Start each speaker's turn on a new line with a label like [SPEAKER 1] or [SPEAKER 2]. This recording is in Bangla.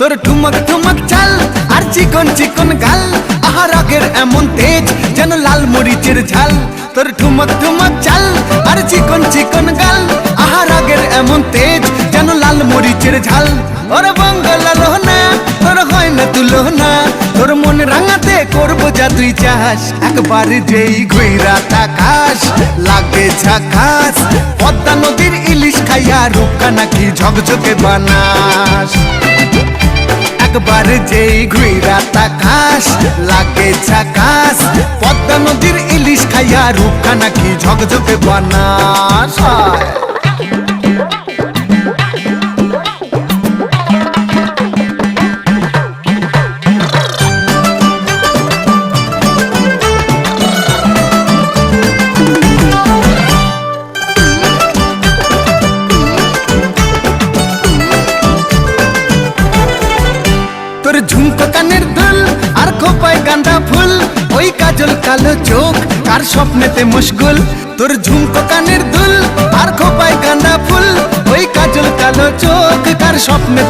[SPEAKER 1] তোর ঠুমক ঠুমক চাল আর চিকন চিকন গাল, আহা রাগের এমন তেজ যেন লাল মরিচের ঝাল। তোর ঠুমক ঠুমক চাল আর চিকন চিকন গাল, আহা রাগের এমন তেজ যেন লাল মরিচের ঝাল। ওরে বাঙ্গালা লোহনা তোর হয় না তুলনা, তোর মন রাঙাতে করবো যা তুই চাস। একবার যেই ঘুইরা তাকাস লাগে ঝাকাস, পদ্মা নদীর ইলিশ খাইয়া রূপকা নাকি ঝকঝকে বানাস। একবার যেই ঘুইরা তাকাস লাগে ঝাকাস, পদ্মা নদীর ইলিশ খাইয়া রূপকা নাকি ঝকঝকে বানাস। তোর ঝুমকো কানের দুল আর খোপায় গাঁদা ফুল, ওই কাজল কালো চোখ কার স্বপ্নেতে মশগুল। তোর ঝুমকো কানের দুল আর খোপায় গাঁদা ফুল, ওই কাজল কালো চোখ কার স্বপ্নে